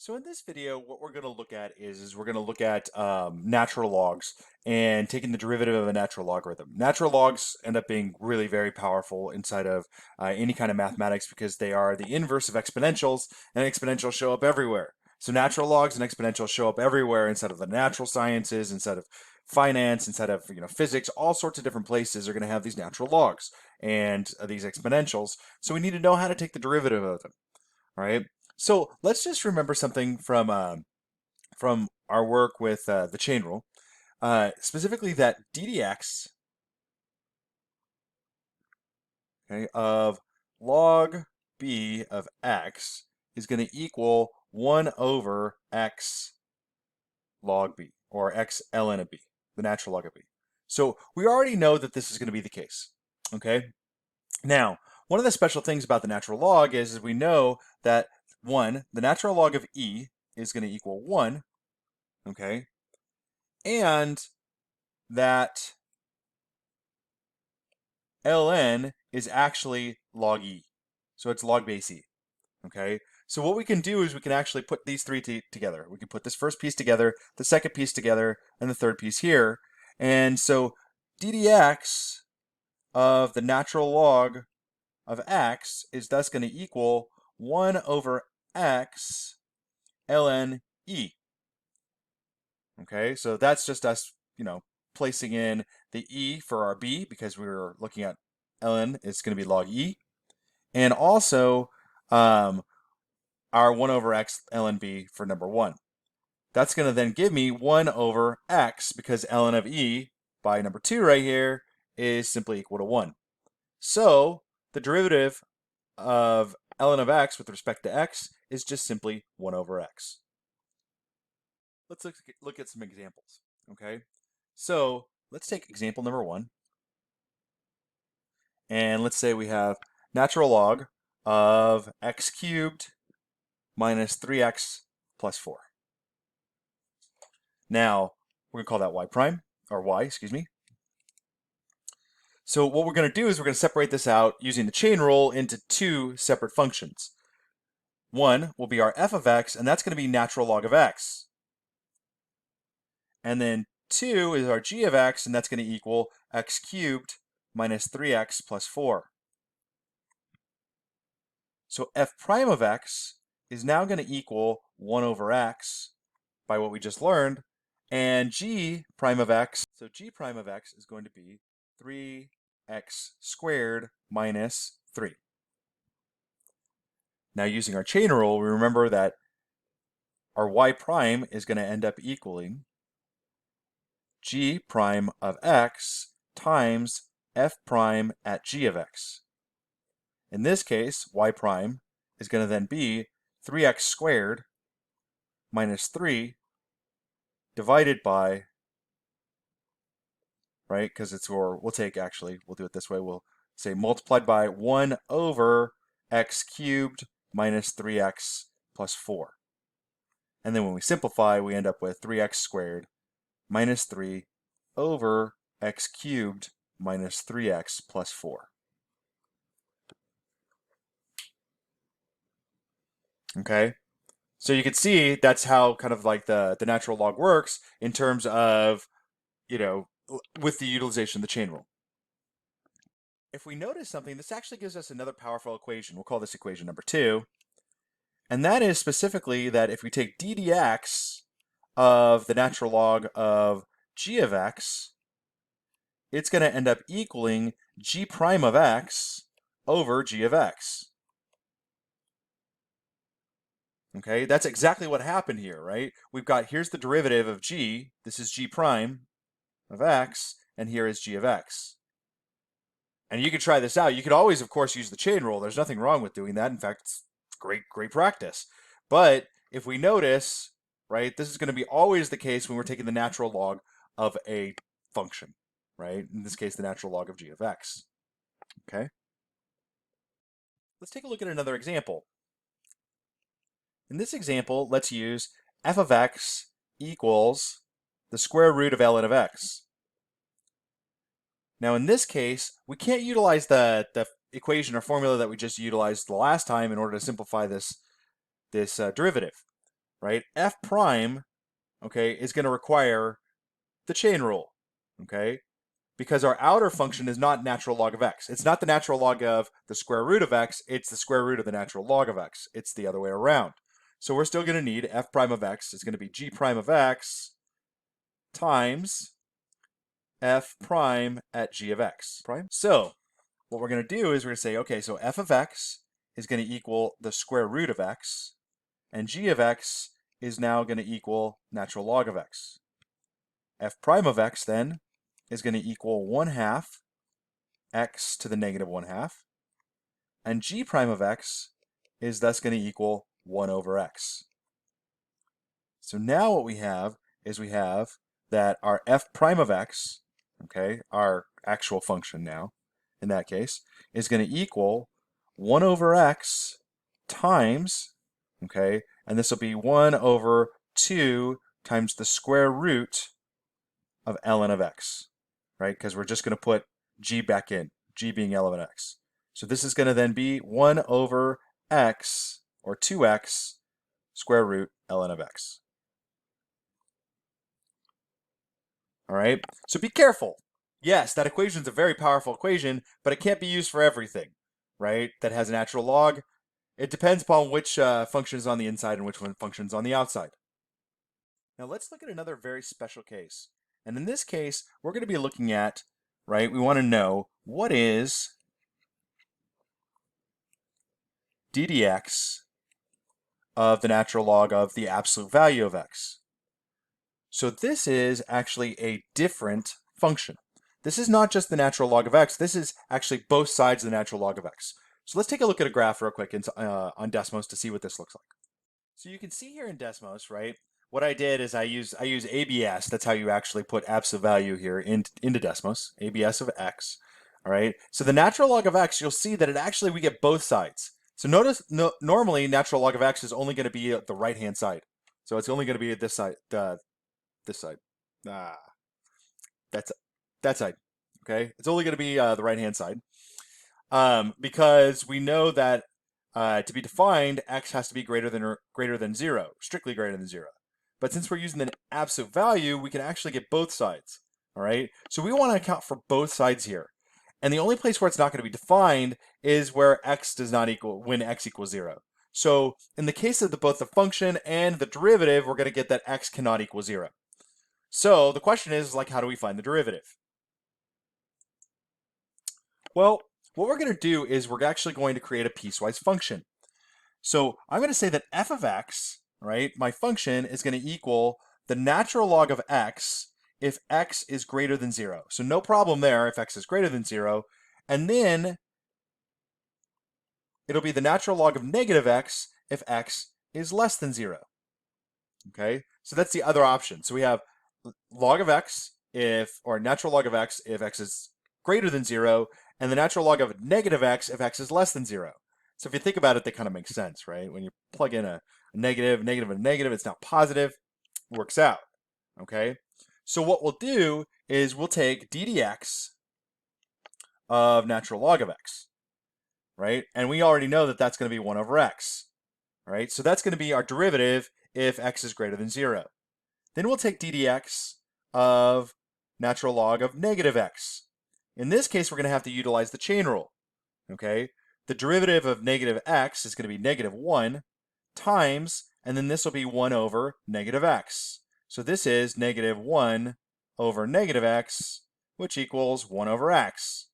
So in this video, what we're going to look at is we're going to look at natural logs and taking the derivative of a natural logarithm. Natural logs end up being really very powerful inside of any kind of mathematics because they are the inverse of exponentials, and exponentials show up everywhere. So natural logs and exponentials show up everywhere inside of the natural sciences, inside of finance, inside of physics, all sorts of different places are going to have these natural logs and these exponentials. So we need to know how to take the derivative of them, right? So let's just remember something from our work with the chain rule, specifically that d dx, okay, of log b of x is going to equal 1 over x log b, or x ln of b, the natural log of b. So we already know that this is going to be the case, okay? Now, one of the special things about the natural log is we know that, one, the natural log of e is going to equal 1, okay? And that ln is actually log e. So it's log base e, okay? So what we can do is we can actually put these three together. We can put this first piece together, the second piece together, and the third piece here. And so d dx of the natural log of x is thus going to equal 1 over x ln e. Okay, so that's just us, placing in the e for our b because we were looking at ln is going to be log e, and also our 1 over x ln b for number 1. That's going to then give me 1 over x because ln of e by number 2 right here is simply equal to 1. So the derivative of ln of x with respect to x is just simply 1 over x. Let's look at some examples, okay? So let's take example number 1. And let's say we have natural log of x cubed minus 3x plus 4. Now, we're going to call that y prime, or y, excuse me. So what we're going to do is we're going to separate this out using the chain rule into two separate functions. One will be our f of x, and that's going to be natural log of x. And then 2 is our g of x, and that's going to equal x cubed minus 3x plus 4. So f prime of x is now going to equal 1 over x by what we just learned, and g prime of x, so g prime of x is going to be 3x squared minus 3. Now using our chain rule, we remember that our y prime is going to end up equaling g prime of x times f prime at g of x. In this case, y prime is going to then be 3x squared minus 3 divided by, right, because it's, or we'll do it this way, we'll say multiplied by 1 over x cubed minus 3x plus 4. And then when we simplify, we end up with 3x squared minus 3 over x cubed minus 3x plus 4. Okay, so you can see that's how kind of like the natural log works in terms of, with the utilization of the chain rule. If we notice something, this actually gives us another powerful equation. We'll call this equation number 2. And that is specifically that if we take d dx of the natural log of g of x, it's going to end up equaling g prime of x over g of x. Okay, that's exactly what happened here, right? We've got, here's the derivative of g, this is g prime of x, and here is g of x. And you could try this out. You could always, of course, use the chain rule. There's nothing wrong with doing that. In fact, it's great practice. But if we notice, right, this is going to be always the case when we're taking the natural log of a function, right? In this case, the natural log of g of x. Okay? Let's take a look at another example. In this example, let's use f of x equals the square root of ln of x. Now in this case, we can't utilize the equation or formula that we just utilized the last time in order to simplify this derivative. right, f prime, okay, is going to require the chain rule, okay? Because our outer function is not natural log of x. It's not the natural log of the square root of x, it's the square root of the natural log of x. It's the other way around. So we're still going to need f prime of x is going to be g prime of x times f prime at g of x prime. So what we're going to do is we're going to say, okay, so f of x is going to equal the square root of x, and g of x is now going to equal natural log of x. F prime of x then is going to equal 1/2 x to the negative 1/2, and g prime of x is thus going to equal 1 over x. So now what we have is we have that our f prime of x, okay, our actual function now, in that case, is going to equal 1 over x times, okay, and this will be 1 over 2 times the square root of ln of x, right? Because we're just going to put g back in, g being ln of x. So this is going to then be 1 over x, or 2x, square root ln of x. All right, so be careful. Yes, that equation is a very powerful equation, but it can't be used for everything, right? That has a natural log. It depends upon which function is on the inside and which one functions on the outside. Now let's look at another very special case. And in this case, we're going to be looking at, right, we want to know what is d dx of the natural log of the absolute value of x. So this is actually a different function. This is not just the natural log of x, this is actually both sides of the natural log of x. So let's take a look at a graph real quick on Desmos to see what this looks like. So you can see here in Desmos, right, what I did is I use ABS. That's how you actually put absolute value here into Desmos, ABS of x. All right, so the natural log of x, you'll see that we get both sides. So notice, normally natural log of x is only going to be the right-hand side. So it's only going to be at this side, this side. Ah, that's that side. Okay, it's only going to be the right-hand side, because we know that to be defined, x has to be greater than 0, strictly greater than 0. But since we're using the absolute value, we can actually get both sides. All right, so we want to account for both sides here. And the only place where it's not going to be defined is where x does not equal, when x equals 0. So in the case of both the function and the derivative, we're going to get that x cannot equal 0. So the question is, like, how do we find the derivative? Well, what we're going to do is we're actually going to create a piecewise function. So I'm going to say that f of x, right, my function is going to equal the natural log of x if x is greater than 0. So no problem there if x is greater than 0. And then it'll be the natural log of negative x if x is less than 0. Okay, so that's the other option. So we have log of x or natural log of x if x is greater than 0, and the natural log of negative x if x is less than 0. So if you think about it, they kind of make sense, right? When you plug in a negative, negative, and negative, it's now positive, works out, okay? So what we'll do is we'll take d dx of natural log of x, right? And we already know that that's going to be 1 over x, right? So that's going to be our derivative if x is greater than 0. Then we'll take d dx of natural log of negative x. In this case, we're going to have to utilize the chain rule, okay? The derivative of negative x is going to be negative 1 times, and then this will be 1 over negative x. So this is negative 1 over negative x, which equals 1 over x.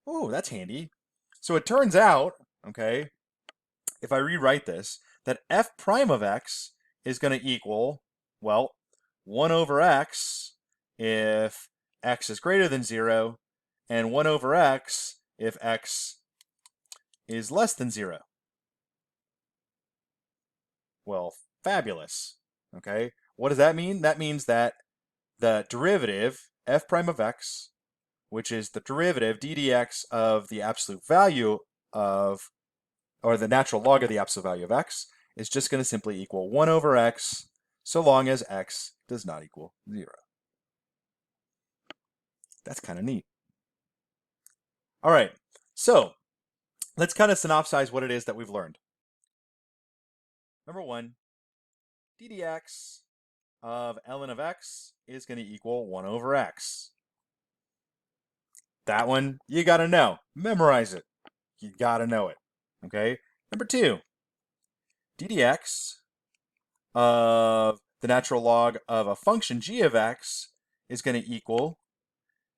Oh, that's handy. So it turns out, okay, if I rewrite this, that f prime of x is going to equal, well, 1 over x if x is greater than 0, and 1 over x if x is less than 0. Well, fabulous. Okay, what does that mean? That means that the derivative, f prime of x, which is the derivative d dx of the absolute value of, or the natural log of the absolute value of x, is just going to simply equal 1 over x so long as x does not equal 0. That's kind of neat. All right, so let's kind of synopsize what it is that we've learned. Number one, d dx of ln of x is going to equal 1 over x. That one, you got to know. Memorize it. You got to know it. Okay? Number 2, d dx of the natural log of a function g of x is going to equal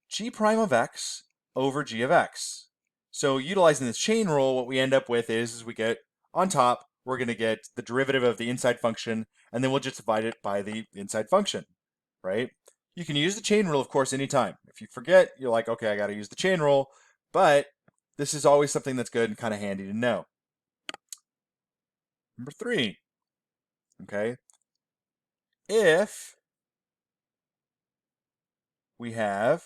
g prime of x over g of x. So utilizing this chain rule, what we end up with is we get on top, we're going to get the derivative of the inside function, and then we'll just divide it by the inside function, right? You can use the chain rule, of course, anytime. If you forget, you're like, okay, I got to use the chain rule, but this is always something that's good and kind of handy to know. Number 3, okay? If we have,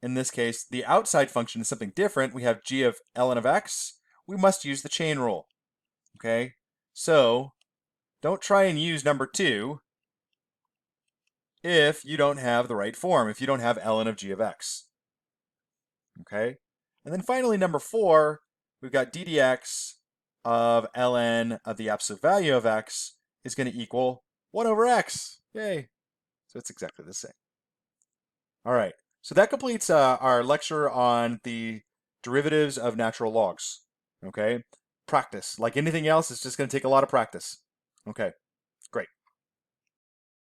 in this case, the outside function is something different, we have g of ln of x, we must use the chain rule, okay? So don't try and use number 2 if you don't have the right form, if you don't have ln of g of x, okay? And then finally, number 4, we've got d dx of ln of the absolute value of x is going to equal 1 over x. Yay! So it's exactly the same. All right, so that completes our lecture on the derivatives of natural logs. Okay, practice. Like anything else, it's just going to take a lot of practice. Okay.